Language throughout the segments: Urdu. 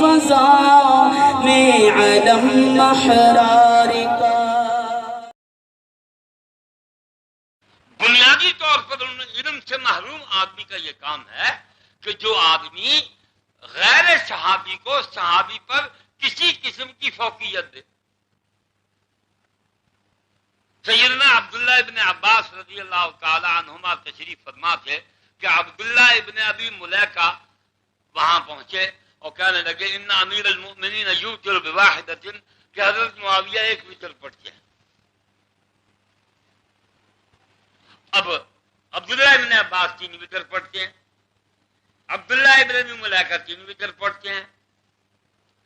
فضا میں علم احرار کا۔ بنیادی طور پر علم سے محروم آدمی کا یہ کام ہے کہ جو آدمی غیر صحابی کو صحابی پر کسی قسم کی فوقیت دے۔ سیدنا عبداللہ ابن عباس رضی اللہ تعالی عنہما تشریف فرما تھے کہ عبداللہ ابن ابی ملیکہ وہاں پہنچے اور کہنے لگے ان امیر المؤمنین یوتر بواحدۃ، کہ حضرت معاویہ ایک وتر پڑھتے ہیں۔ اب عبداللہ ابن عباس 3 وتر پڑھتے ہیں، عبداللہ ابن ابی ملیکہ 3 وتر پڑھتے ہیں،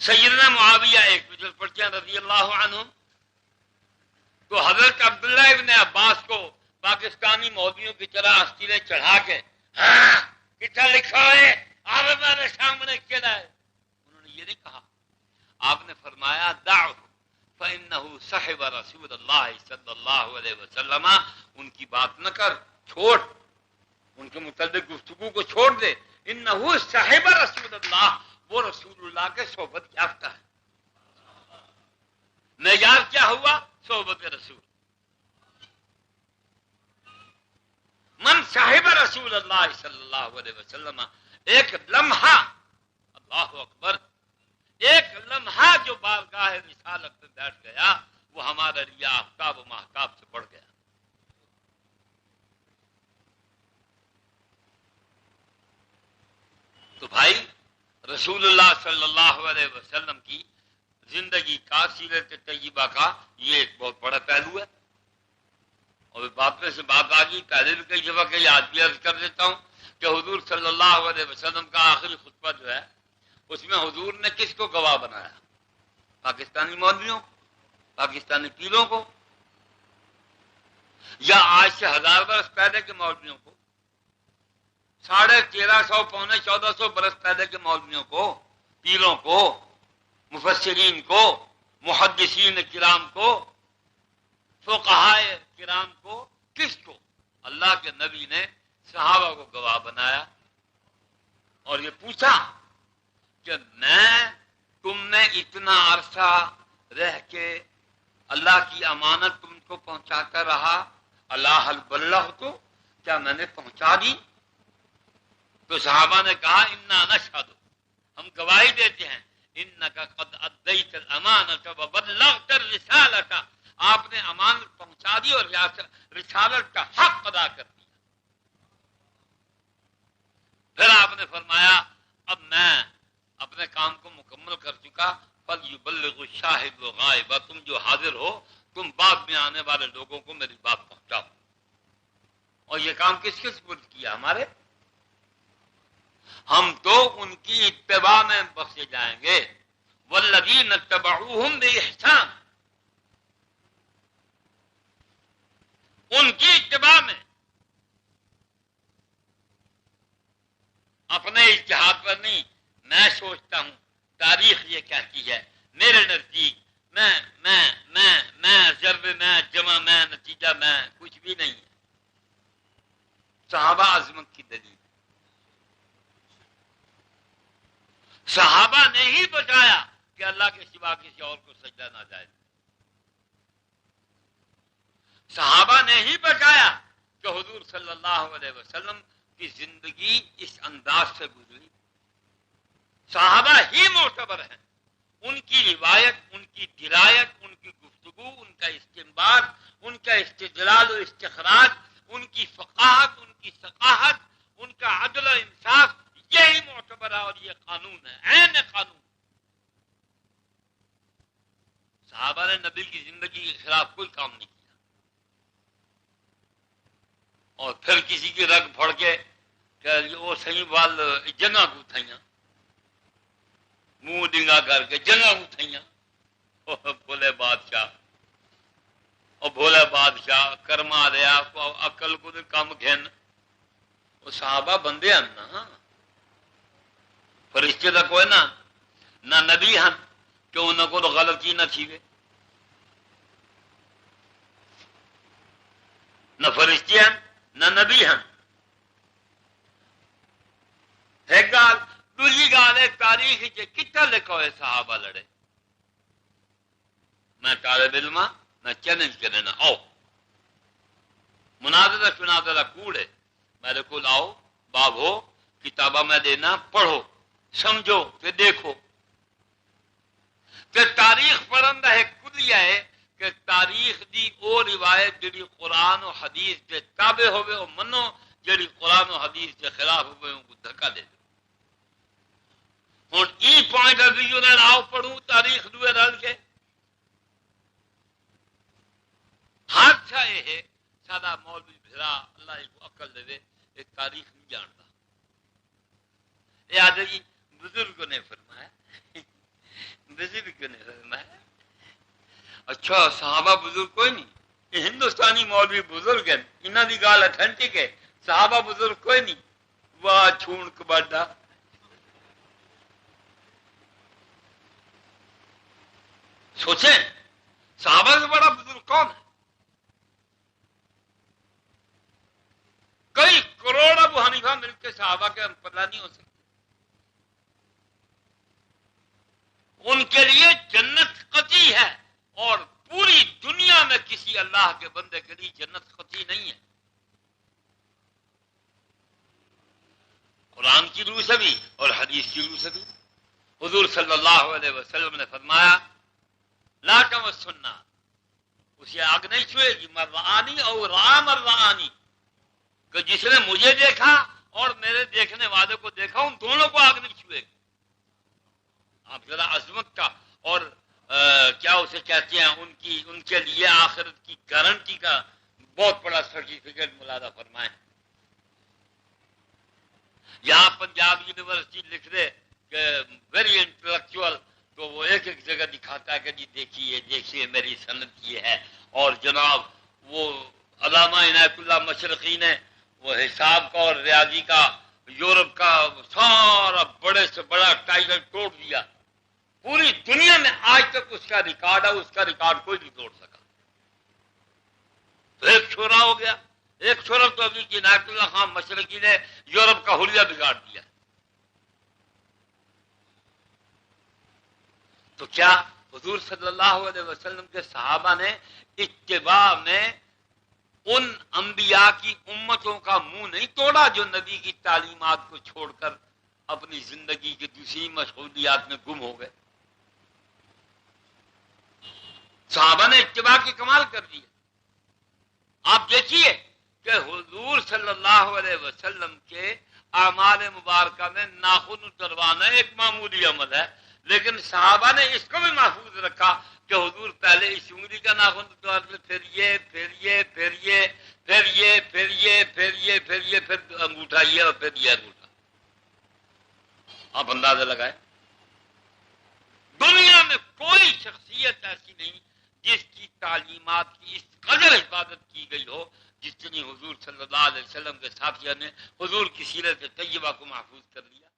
سیدنا معاویہ 1 وتر پڑھتے ہیں رضی اللہ عنہ۔ تو حضرت عبداللہ ابن عباس کو پاکستانی مولویوں کی طرح استیلے چڑھا کے کتنا لکھا ہے آپ ہمارے سامنے کہنا ہے، انہوں نے یہ نہیں کہا۔ آپ نے فرمایا دعہ فإنہ صحب رسول اللہ صلی اللہ علیہ وسلم، ان کی بات نہ کر، چھوڑ، ان کے متعلق گفتگو کو چھوڑ دے۔ انہ صحب رسول اللہ، وہ رسول اللہ کے صحبت یافتہ ہے۔ معیار کیا ہوا؟ صحبت رسول۔ من صاحب رسول اللہ صلی اللہ علیہ وسلم، ایک لمحہ، اللہ اکبر، ایک لمحہ جو بارگاہ رسالت میں بیٹھ گیا وہ ہمارے لیے آفتاب و مہتاب سے بڑھ گیا۔ تو بھائی رسول اللہ صلی اللہ علیہ وسلم کی زندگی کا، سیرت طیبہ کا یہ ایک بہت بڑا پہلو ہے۔ اور بات میں سے بات آ گئی، پہلے بھی کئی دفعہ کہ یاد بھی عرض کر دیتا ہوں کہ حضور صلی اللہ علیہ وسلم کا آخری خطبہ جو ہے اس میں حضور نے کس کو گواہ بنایا؟ پاکستانی مولویوں، پاکستانی پیروں کو، یا آج سے 1000 برس پہلے کے مولویوں کو، 1350 پونے 1400 برس پہلے کے مولویوں کو، پیروں کو، مفسرین کو، محدثین کرام کو، فقہائے کرام کو، کس کو؟ اللہ کے نبی نے صحابہ کو گواہ بنایا اور یہ پوچھا کہ تم نے اتنا عرصہ رہ کے اللہ کی امانت تم کو پہنچاتا رہا، اللہ حل بلغ، تو کیا میں نے پہنچا دی؟ تو صحابہ نے کہا انا نشہد، ہم گواہی دیتے ہیں، انک قد ادیت الامانۃ وبلغت الرسالۃ، آپ نے امانت پہنچا دی اور رسالت کا حق ادا کر دیا۔ پھر آپ نے فرمایا اب میں اپنے کام کو مکمل کر چکا، فلیبلغ الشاہد الغائب، تم جو حاضر ہو تم بعد میں آنے والے لوگوں کو میری بات پہنچاؤ۔ اور یہ کام کس کس سپرد کیا؟ ہمارے، ہم تو ان کی اتباع میں بخشے جائیں گے۔ والذین اتبعوہم بإحسان، ان کی اتباع میں، اپنے اجتہاد پر نہیں۔ میں سوچتا ہوں تاریخ یہ کہتی ہے، میرے نزدیک میں ضرب میں جمع میں نتیجہ میں کچھ بھی نہیں ہے۔ صحابہ عظمت کی دلیل، صحابہ نے ہی بتایا کہ اللہ کے سوا کسی اور کو سجدہ نہ جائز۔ صحابہ نے ہی بتایا کہ حضور صلی اللہ علیہ وسلم کی زندگی اس انداز سے گزری۔ صحابہ ہی معتبر ہیں، ان کی روایت، ان کی درایت، ان کی گفتگو، ان کا استنباط، ان کا استدلال و استخراج، ان کی فقاہت، ان کی ثقافت، ان کا عدل و انصاف، یہی معتبر ہے اور یہ قانون ہے، عین قانون۔ صحابہ نے نبی کی زندگی کے خلاف کوئی کام نہیں کیا۔ اور پھر کسی کی رگ پھڑ کے کہ وہ صحیح وال جگہ کو تھائیاں، منہ ڈنگا کر کے جگہ کو تھائیاں، بھولے بادشاہ، اور بھولے بادشاہ کرما لیا عقل کو کم گھن۔ وہ صحابہ بندے ہیں نا، فرشتے تو کوئی نہ نبی ہیں کہ انہوں کو غلطی نہ تھی وے، نہ فرشتے ہیں نہ نبی ہیں۔ ایک گال دوسری گال والے تاریخ کتنا لکھو ہے صحابہ لڑے. میں طالب علم ہاں، میں چیلنج کرنا آؤ مناظرہ شناظرہ کوڑے میرے کو لاؤ باب ہو کتابہ میں دینا پڑھو سمجھو پھر دیکھو. کہ تاریخ پڑھن ہے کلیہ ہے کہ تاریخ دی او روایت جڑی قرآن و حدیث کے تابع ہوئے او منو، جڑی قرآن و حدیث کے خلاف ہوئے ان کو دھکا دے دو. ہوں ای پوائنٹ آف ویو نال آؤ پڑھوں تاریخ دوے رل کے. حادثہ یہ ہے سادہ مولوی بھرا اللہ کو عقل دے ایک تاریخ نہیں جانتا. یہ آدھے جی بزرگوں نے فرمایا بزرگوں نے فرمایا. اچھا صحابہ بزرگ کوئی نہیں، یہ ہندوستانی مولوی بزرگ ہیں، انہوں کی گال اتھینٹک ہے. صحابہ بزرگ کوئی نہیں. واہ چھون کباڈا. سوچیں صحابہ سے بڑا بزرگ کون ہے؟ کئی کروڑ ابو حنیفہ مل کے صحابہ کے پتہ نہیں ہو سکتے. ان کے لیے جنت قطعی ہے اور پوری دنیا میں کسی اللہ کے بندے کے لیے جنت قطعی نہیں ہے. قرآن کی روح سے بھی اور حدیث کی روح سے بھی. حضور صلی اللہ علیہ وسلم نے فرمایا لا تمسنا، اسے آگ نہیں چھوئے گی مر رآنی اور رآ مر رآنی، کہ جس نے مجھے دیکھا اور میرے دیکھنے والے کو دیکھا ان دونوں کو آگ نہیں چھوئے گی. آپ ذرا عظمت کا اور کیا اسے کہتے ہیں ان کے لیے آخرت کی گارنٹی کا بہت بڑا سرٹیفکیٹ ملادہ فرمائیں. یہاں پنجاب یونیورسٹی لکھ دے کہ ویری انٹلیکچوئل، تو وہ ایک ایک جگہ دکھاتا ہے کہ جی دیکھیے میری سند یہ ہے. اور جناب وہ علامہ عنایت اللہ مشرقی نے وہ حساب کا اور ریاضی کا یورپ کا سارا بڑے سے بڑا ٹائگر توڑ دیا. پوری دنیا میں آج تک اس کا ریکارڈ ہے، اس کا ریکارڈ کوئی نہیں توڑ سکا. تو ایک چھوڑا ہو گیا. ایک چھوڑا تو ابھی عنایت اللہ خان مشرقی نے یورپ کا حلیہ بگاڑ دیا. تو کیا حضور صلی اللہ علیہ وسلم کے صحابہ نے اتباع میں ان انبیاء کی امتوں کا منہ نہیں توڑا جو نبی کی تعلیمات کو چھوڑ کر اپنی زندگی کی دوسری مشغولیات میں گم ہو گئے؟ صحابہ نے اتباع کی کمال کر دی. آپ دیکھیے کہ حضور صلی اللہ علیہ وسلم کے اعمال مبارکہ میں ناخن اتروانا ایک معمولی عمل ہے، لیکن صحابہ نے اس کو بھی محفوظ رکھا کہ حضور پہلے اس انگلی کا ناخن اتارتے پھر انگوٹھا یہ اور پھر یہ انگوٹھا. آپ اندازہ لگائیں دنیا میں کوئی شخصیت ایسی نہیں جس کی تعلیمات کی اس قدر حفاظت کی گئی ہو جتنی حضور صلی اللہ علیہ وسلم کے ساتھیوں نے حضور کی سیرت طیبہ کو محفوظ کر لیا.